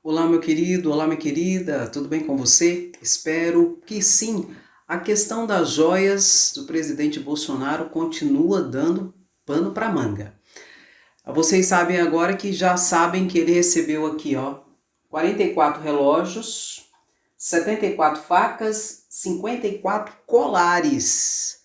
Olá, meu querido, olá, minha querida, tudo bem com você? Espero que sim. A questão das joias do presidente Bolsonaro continua dando pano para manga. Vocês sabem agora que já sabem que ele recebeu aqui, 44 relógios, 74 facas, 54 colares.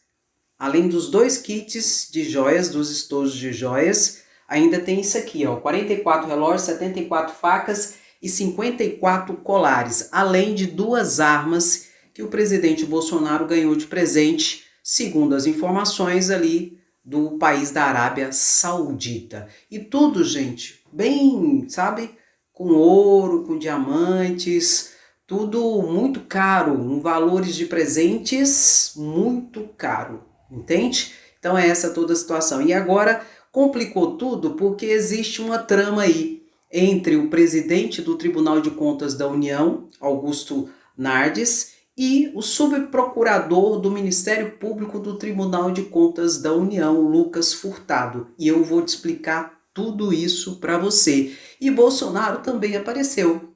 Além dos dois kits de joias, dos estojos de joias, ainda tem isso aqui, 44 relógios, 74 facas e 54 colares, além de duas armas que o presidente Bolsonaro ganhou de presente, segundo as informações ali do país da Arábia Saudita. E tudo, gente, bem, sabe, com ouro, com diamantes, tudo muito caro, um valores de presentes muito caro, entende? Então é essa toda a situação. E agora complicou tudo porque existe uma trama aí entre o presidente do Tribunal de Contas da União, Augusto Nardes, e o subprocurador do Ministério Público do Tribunal de Contas da União, Lucas Furtado. E eu vou te explicar tudo isso para você. E Bolsonaro também apareceu.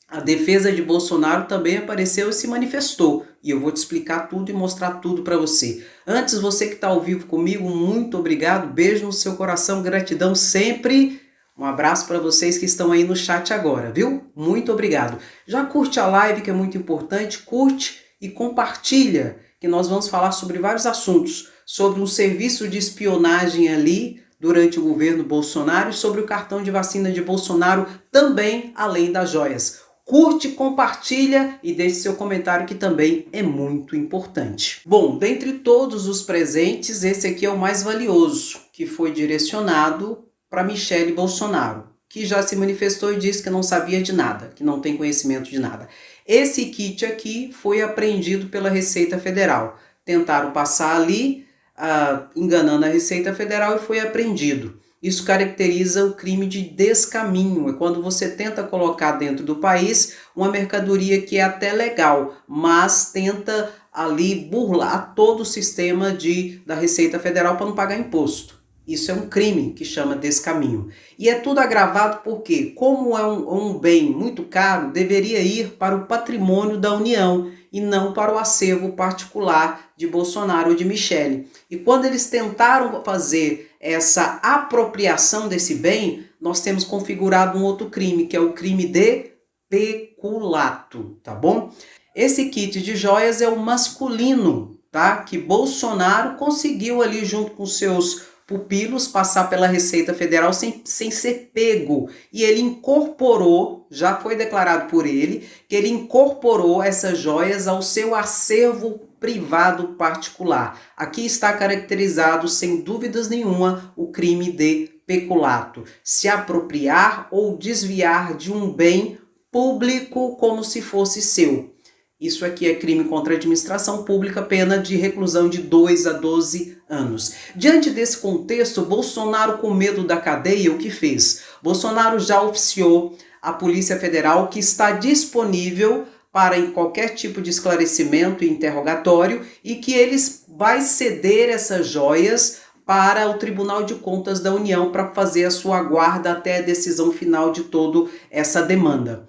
A defesa de Bolsonaro também apareceu e se manifestou. E eu vou te explicar tudo e mostrar tudo para você. Antes, você que está ao vivo comigo, muito obrigado. Beijo no seu coração, gratidão sempre. Um abraço para vocês que estão aí no chat agora, viu? Muito obrigado. Já curte a live, que é muito importante. Curte e compartilha, que nós vamos falar sobre vários assuntos. Sobre um serviço de espionagem ali durante o governo Bolsonaro e sobre o cartão de vacina de Bolsonaro também, além das joias. Curte, compartilha e deixe seu comentário, que também é muito importante. Bom, dentre todos os presentes, esse aqui é o mais valioso, que foi direcionado para Michele Bolsonaro, que já se manifestou e disse que não sabia de nada, que não tem conhecimento de nada. Esse kit aqui foi apreendido pela Receita Federal. Tentaram passar ali, enganando a Receita Federal, e foi apreendido. Isso caracteriza o crime de descaminho, é quando você tenta colocar dentro do país uma mercadoria que é até legal, mas tenta ali burlar todo o sistema da Receita Federal para não pagar imposto. Isso é um crime que chama descaminho. E é tudo agravado porque, como é um bem muito caro, deveria ir para o patrimônio da União e não para o acervo particular de Bolsonaro ou de Michele. E quando eles tentaram fazer essa apropriação desse bem, nós temos configurado um outro crime, que é o crime de peculato, tá bom? Esse kit de joias é o masculino, tá? Que Bolsonaro conseguiu ali junto com seus pupilos passar pela Receita Federal sem ser pego. E ele incorporou, já foi declarado por ele, que ele incorporou essas joias ao seu acervo privado particular. Aqui está caracterizado, sem dúvidas nenhuma, o crime de peculato. Se apropriar ou desviar de um bem público como se fosse seu. Isso aqui é crime contra a administração pública, pena de reclusão de 2 a 12 anos. Diante desse contexto, Bolsonaro, com medo da cadeia, o que fez? Bolsonaro já oficiou a Polícia Federal, que está disponível para em qualquer tipo de esclarecimento e interrogatório, e que eles vai ceder essas joias para o Tribunal de Contas da União para fazer a sua guarda até a decisão final de toda essa demanda.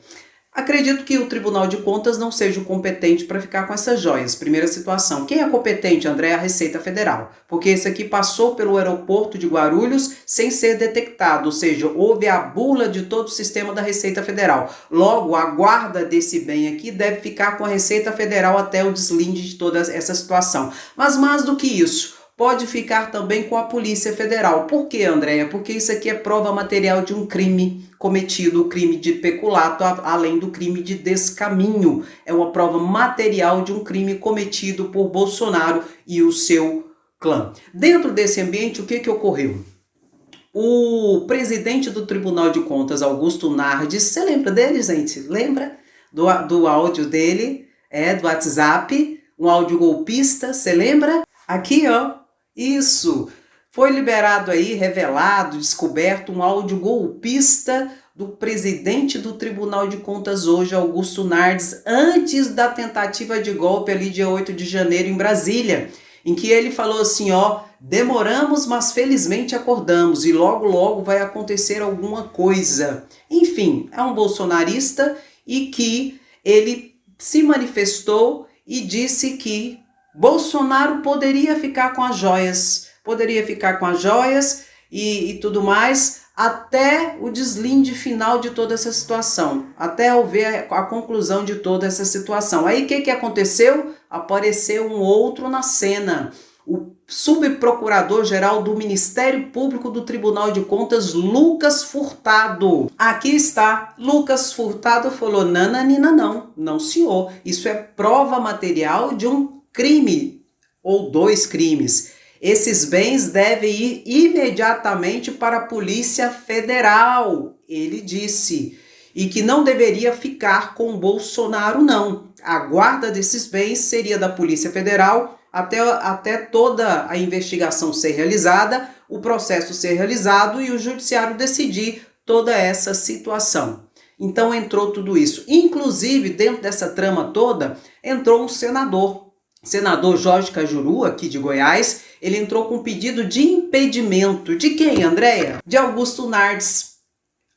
Acredito que o Tribunal de Contas não seja o competente para ficar com essas joias. Primeira situação. Quem é competente, André? É a Receita Federal. Porque esse aqui passou pelo aeroporto de Guarulhos sem ser detectado. Ou seja, houve a burla de todo o sistema da Receita Federal. Logo, a guarda desse bem aqui deve ficar com a Receita Federal até o deslinde de toda essa situação. Mas mais do que isso, pode ficar também com a Polícia Federal. Por quê, Andréia? Porque isso aqui é prova material de um crime cometido, o crime de peculato, além do crime de descaminho. É uma prova material de um crime cometido por Bolsonaro e o seu clã. Dentro desse ambiente, o que ocorreu? O presidente do Tribunal de Contas, Augusto Nardes, você lembra dele, gente? Lembra do áudio dele? Do WhatsApp, um áudio golpista, você lembra? Aqui, isso, foi liberado aí, revelado, descoberto um áudio golpista do presidente do Tribunal de Contas hoje, Augusto Nardes, antes da tentativa de golpe ali dia 8 de janeiro em Brasília, em que ele falou assim, Demoramos, mas felizmente acordamos e logo logo vai acontecer alguma coisa. Enfim, é um bolsonarista e que ele se manifestou e disse que Bolsonaro poderia ficar com as joias, e tudo mais, até o deslinde final de toda essa situação, até ver a conclusão de toda essa situação. Aí o que aconteceu? Apareceu um outro na cena, o subprocurador-geral do Ministério Público do Tribunal de Contas, Lucas Furtado. Aqui está, Lucas Furtado falou, nananina não senhor, isso é prova material de um crime ou 2 crimes. Esses bens devem ir imediatamente para a Polícia Federal, ele disse, e que não deveria ficar com Bolsonaro, não. A guarda desses bens seria da Polícia Federal até toda a investigação ser realizada, o processo ser realizado e o judiciário decidir toda essa situação. Então entrou tudo isso. Inclusive, dentro dessa trama toda, entrou um senador Jorge Cajuru, aqui de Goiás. Ele entrou com pedido de impedimento. De quem, Andréia? De Augusto Nardes.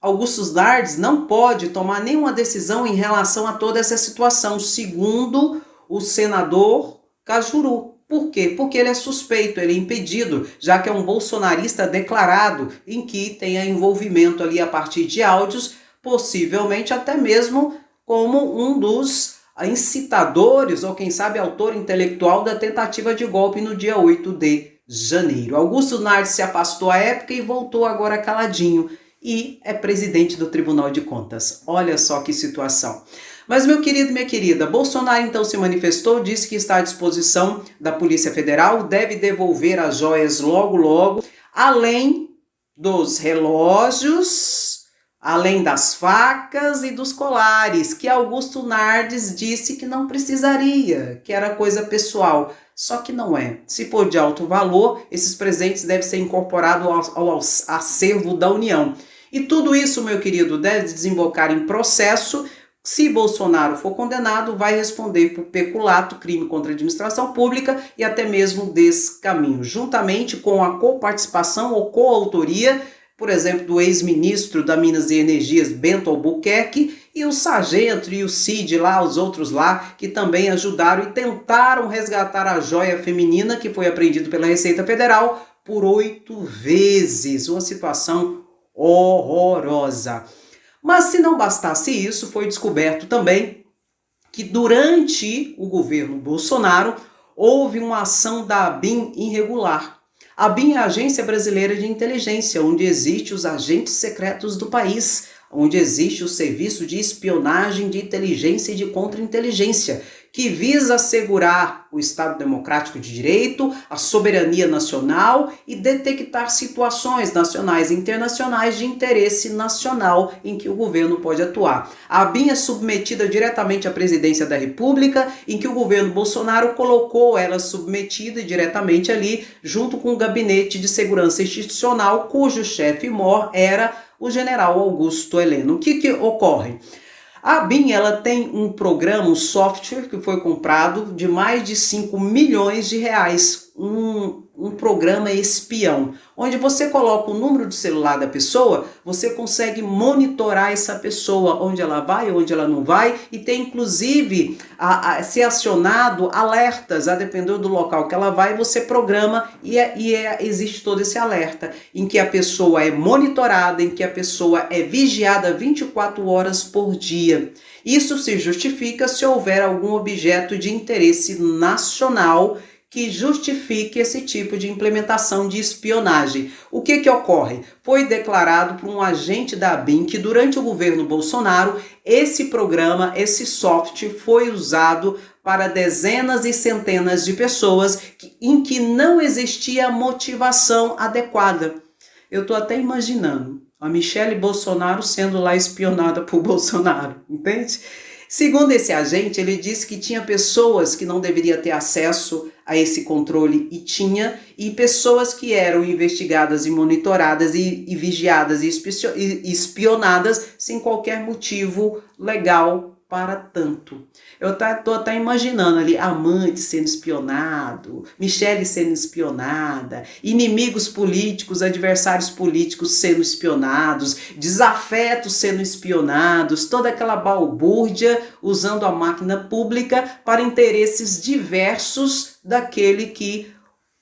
Augusto Nardes não pode tomar nenhuma decisão em relação a toda essa situação, segundo o senador Cajuru. Por quê? Porque ele é suspeito, ele é impedido, já que é um bolsonarista declarado, em que tenha envolvimento ali a partir de áudios, possivelmente até mesmo como um dos incitadores, ou quem sabe autor intelectual da tentativa de golpe no dia 8 de janeiro. Augusto Nardes se afastou à época e voltou agora caladinho, e é presidente do Tribunal de Contas. Olha só que situação. Mas, meu querido, minha querida, Bolsonaro então se manifestou, disse que está à disposição da Polícia Federal, deve devolver as joias logo logo, além dos relógios, além das facas e dos colares, que Augusto Nardes disse que não precisaria, que era coisa pessoal. Só que não é. Se for de alto valor, esses presentes devem ser incorporados ao acervo da União. E tudo isso, meu querido, deve desembocar em processo. Se Bolsonaro for condenado, vai responder por peculato, crime contra a administração pública e até mesmo descaminho, juntamente com a coparticipação ou coautoria, por exemplo, do ex-ministro da Minas e Energias, Bento Albuquerque, e o sargento e o Cid lá, os outros lá, que também ajudaram e tentaram resgatar a joia feminina que foi apreendida pela Receita Federal por 8 vezes. Uma situação horrorosa. Mas se não bastasse isso, foi descoberto também que durante o governo Bolsonaro houve uma ação da ABIN irregular. A ABIN é a Agência Brasileira de Inteligência, onde existem os agentes secretos do país, onde existe o Serviço de Espionagem, de Inteligência e de Contra-Inteligência, que visa assegurar o Estado Democrático de Direito, a soberania nacional e detectar situações nacionais e internacionais de interesse nacional em que o governo pode atuar. A ABIN é submetida diretamente à Presidência da República, em que o governo Bolsonaro colocou ela submetida diretamente ali, junto com o Gabinete de Segurança Institucional, cujo chefe mor era o general Augusto Heleno. O que ocorre? A ABIN ela tem um programa, um software que foi comprado de mais de 5 milhões de reais, um programa espião, onde você coloca o número de celular da pessoa, você consegue monitorar essa pessoa, onde ela vai, onde ela não vai, e tem inclusive ser acionado alertas, a depender do local que ela vai, você programa existe todo esse alerta, em que a pessoa é monitorada, em que a pessoa é vigiada 24 horas por dia. Isso se justifica se houver algum objeto de interesse nacional que justifique esse tipo de implementação de espionagem. O que ocorre? Foi declarado por um agente da ABIN que durante o governo Bolsonaro, esse programa, esse software foi usado para dezenas e centenas de pessoas em que não existia motivação adequada. Eu estou até imaginando a Michelle Bolsonaro sendo lá espionada por Bolsonaro, entende? Segundo esse agente, ele disse que tinha pessoas que não deveriam ter acesso a esse controle e pessoas que eram investigadas e monitoradas e vigiadas e espionadas sem qualquer motivo legal para tanto. Eu estou até imaginando ali amante sendo espionado, Michele sendo espionada, inimigos políticos, adversários políticos sendo espionados, desafetos sendo espionados, toda aquela balbúrdia usando a máquina pública para interesses diversos daquele que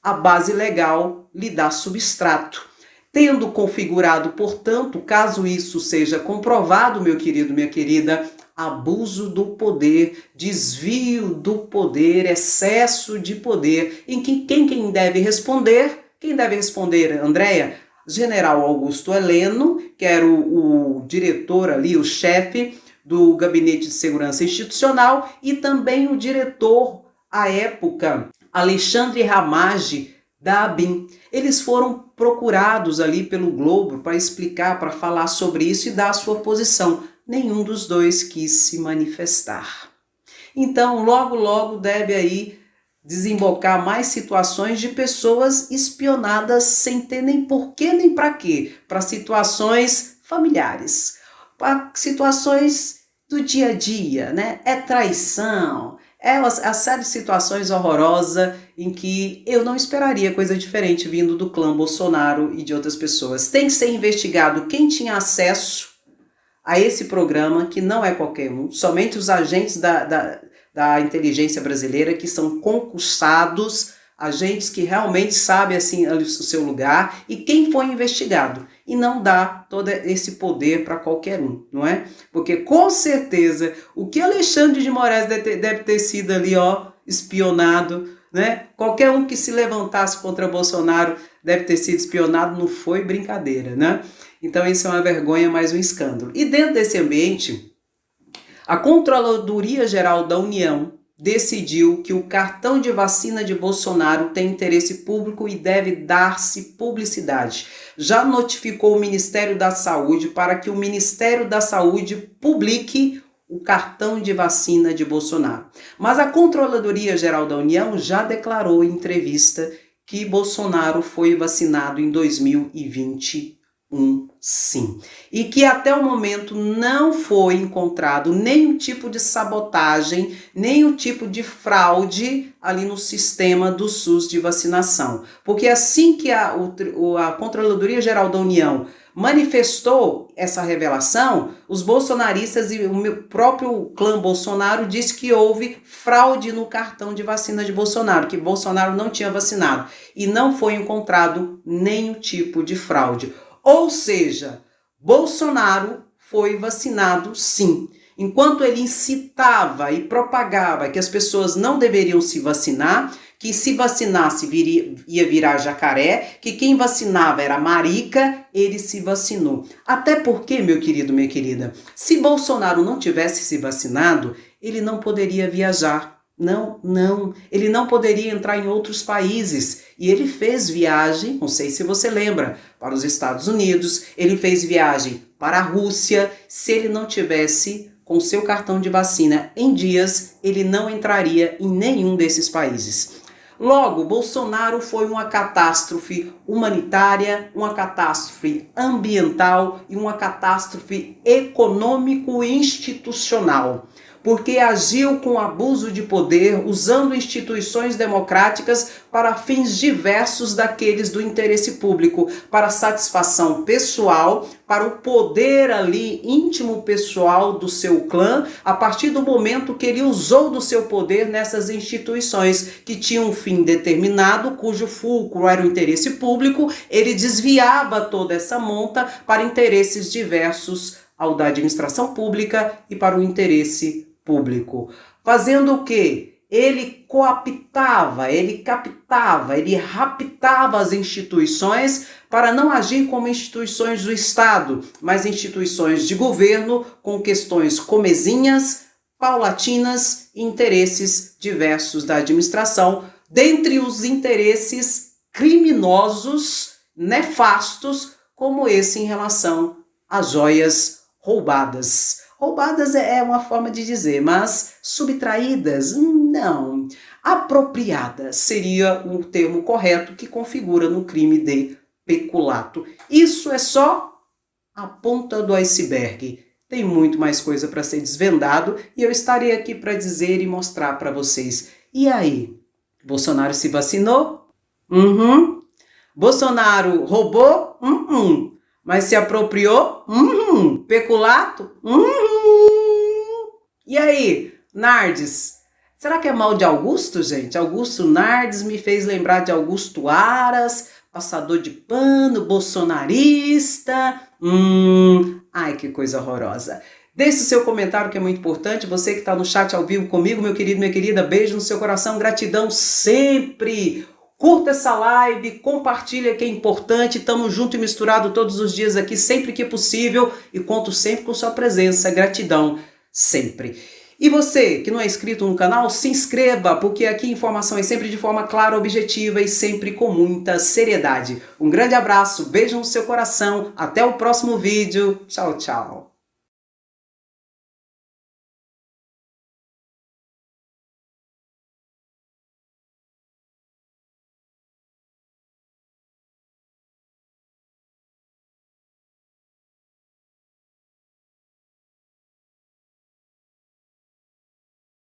a base legal lhe dá substrato. Tendo configurado, portanto, caso isso seja comprovado, meu querido, minha querida, abuso do poder, desvio do poder, excesso de poder, em que quem deve responder? Quem deve responder, Andréia? General Augusto Heleno, que era o diretor ali, o chefe do Gabinete de Segurança Institucional, e também o diretor, à época, Alexandre Ramage, da ABIN. Eles foram procurados ali pelo Globo para explicar, para falar sobre isso e dar a sua posição. Nenhum dos dois quis se manifestar. Então, logo deve aí desembocar mais situações de pessoas espionadas sem ter nem porquê nem para quê. Para situações familiares, para situações do dia a dia, né? É traição, é a série de situações horrorosas em que eu não esperaria coisa diferente vindo do clã Bolsonaro e de outras pessoas. Tem que ser investigado quem tinha acesso a esse programa, que não é qualquer um, somente os agentes da inteligência brasileira que são concursados, agentes que realmente sabem assim, o seu lugar, e quem foi investigado. E não dá todo esse poder para qualquer um, não é? Porque com certeza o que Alexandre de Moraes deve ter sido ali, ó, espionado, né? Qualquer um que se levantasse contra Bolsonaro deve ter sido espionado, não foi brincadeira, né? Então isso é uma vergonha, mais um escândalo. E dentro desse ambiente, a Controladoria Geral da União decidiu que o cartão de vacina de Bolsonaro tem interesse público e deve dar-se publicidade. Já notificou o Ministério da Saúde para que o Ministério da Saúde publique o cartão de vacina de Bolsonaro. Mas a Controladoria Geral da União já declarou em entrevista que Bolsonaro foi vacinado em 2020. Sim. E que até o momento não foi encontrado nenhum tipo de sabotagem, nenhum tipo de fraude ali no sistema do SUS de vacinação. Porque assim que a Controladoria Geral da União manifestou essa revelação, os bolsonaristas e o próprio clã Bolsonaro disse que houve fraude no cartão de vacina de Bolsonaro, que Bolsonaro não tinha vacinado. E não foi encontrado nenhum tipo de fraude. Ou seja, Bolsonaro foi vacinado sim. Enquanto ele incitava e propagava que as pessoas não deveriam se vacinar, que se vacinasse ia virar jacaré, que quem vacinava era marica, ele se vacinou. Até porque, meu querido, minha querida, se Bolsonaro não tivesse se vacinado, ele não poderia viajar. Não, ele não poderia entrar em outros países. E ele fez viagem, não sei se você lembra, para os Estados Unidos, ele fez viagem para a Rússia. Se ele não tivesse com seu cartão de vacina em dias, ele não entraria em nenhum desses países. Logo, Bolsonaro foi uma catástrofe humanitária, uma catástrofe ambiental e uma catástrofe econômico-institucional, porque agiu com abuso de poder, usando instituições democráticas para fins diversos daqueles do interesse público, para satisfação pessoal, para o poder ali íntimo pessoal do seu clã, a partir do momento que ele usou do seu poder nessas instituições que tinham um fim determinado, cujo fulcro era o interesse público, ele desviava toda essa monta para interesses diversos ao da administração pública e para o interesse público. Fazendo o quê? Ele cooptava, ele captava, ele raptava as instituições para não agir como instituições do Estado, mas instituições de governo com questões comezinhas, paulatinas e interesses diversos da administração, dentre os interesses criminosos, nefastos, como esse em relação às joias roubadas. Roubadas é uma forma de dizer, mas subtraídas, não. Apropriadas seria o termo correto que configura no crime de peculato. Isso é só a ponta do iceberg. tem muito mais coisa para ser desvendado e eu estarei aqui para dizer e mostrar para vocês. E aí? Bolsonaro se vacinou? Uhum. Bolsonaro roubou? Uhum. Mas se apropriou? Uhum. Peculato? Uhum. E aí, Nardes? Será que é mal de Augusto, gente? Augusto Nardes me fez lembrar de Augusto Aras, passador de pano, bolsonarista. Ai, que coisa horrorosa. Deixe o seu comentário que é muito importante. Você que está no chat ao vivo comigo, meu querido, minha querida, beijo no seu coração, gratidão sempre. Curta essa live, compartilha que é importante, tamo junto e misturado todos os dias aqui, sempre que possível, e conto sempre com sua presença, gratidão sempre. E você que não é inscrito no canal, se inscreva, porque aqui a informação é sempre de forma clara, objetiva e sempre com muita seriedade. Um grande abraço, beijo no seu coração, até o próximo vídeo, tchau, tchau.